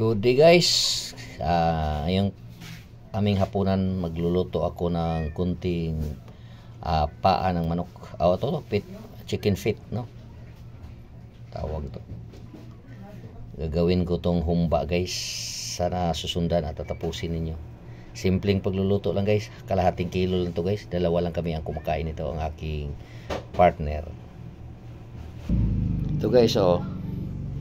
Good day guys. Yung aming hapunan magluluto ako ng kunting paa ng manok. Chicken feet, no? Tawag to. Gagawin ko tong humba guys. Sana susundan at tatapusin ninyo. Simpleng pagluluto lang guys. Kalahating kilo lang to guys. Dalawa lang kami ang kumakain nito, ang aking partner. Ito guys,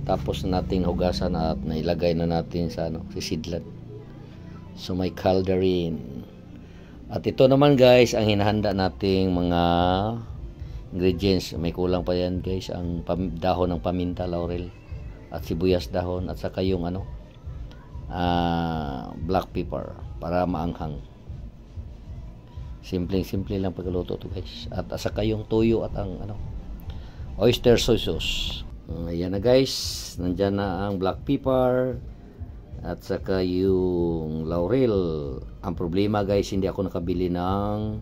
tapos nating hugasan at nailagay na natin sa sisidlan. So may calderine. At ito naman guys ang hinahanda nating mga ingredients. May kulang pa yan guys, ang dahon ng paminta, laurel at sibuyas dahon, at saka yung black pepper para maanghang. Simple lang pagluto to guys. At saka yung tuyo at ang oyster soy sauce. Ayan na guys, nandyan na ang black pepper at saka yung laurel. Ang problema guys, hindi ako nakabili ng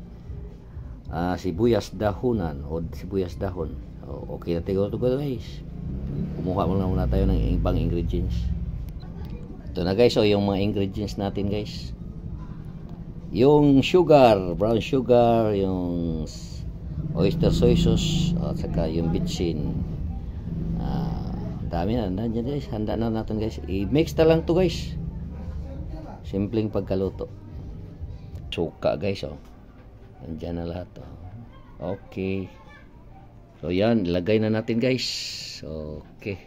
sibuyas dahonan o sibuyas dahon. Okay na tayo ito guys. Kumuha muna tayo ng ibang ingredients. Ito na guys, yung mga ingredients natin guys. Yung sugar, brown sugar, yung oyster soy sauce at saka yung bitchin. Dami na nandiyan guys, handa na natin guys. I-mix na lang to guys. Simpleng pagkaluto. Suka guys, nandiyan na lahat. Okay, so yan, ilagay na natin guys. Okay,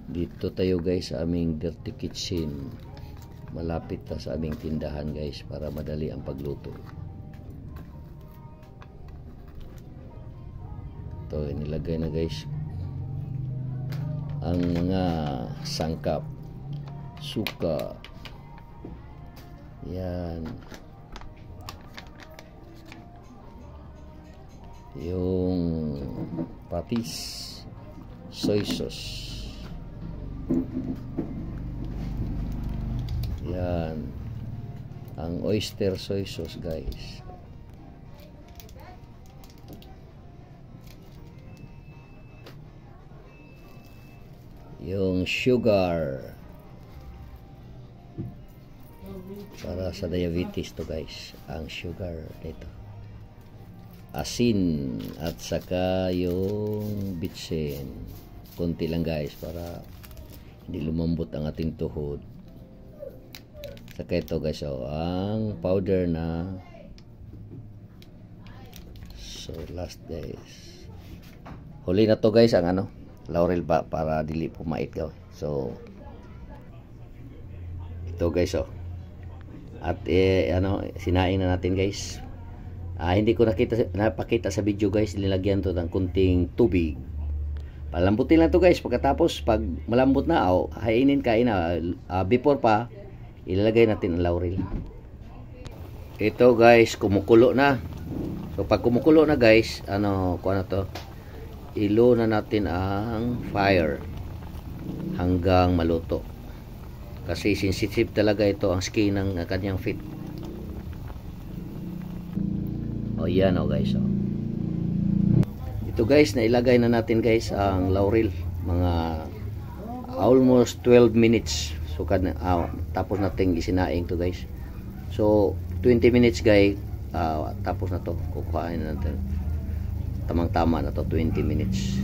dito tayo guys sa aming dirty kitchen, malapit na sa aming tindahan guys, para madali ang pagluto. Ito, nilagay na guys ang mga sangkap, suka, yan, yung patis, soy sauce, yan, ang oyster soy sauce guys, yung sugar para sa diabetes to guys, ang sugar dito, asin at saka yung bitsin konti lang guys para hindi lumambot ang ating tuhod. Saka ito guys, ang powder na, so last guys, huli na to guys, ang laurel pa para dili pumait ka. So ito guys, at sinaing na natin guys. Hindi ko napakita sa video guys, nilagyan to ng kunting tubig. Palambutin lang to guys. Pagkatapos pag malambot na, kainin na, before pa ilalagay natin ang laurel. Ito guys, kumukulo na. So pag kumukulo na guys, ilo na natin ang fire hanggang maluto, kasi sensitive talaga ito ang skin ng kanyang feet. Yan guys, ito guys, nailagay na natin guys ang laurel, mga almost 12 minutes. So tapos natin isinaing to guys. So 20 minutes guys, tapos na to, kukuhain na natin. Tamang tama na to, 20 minutes.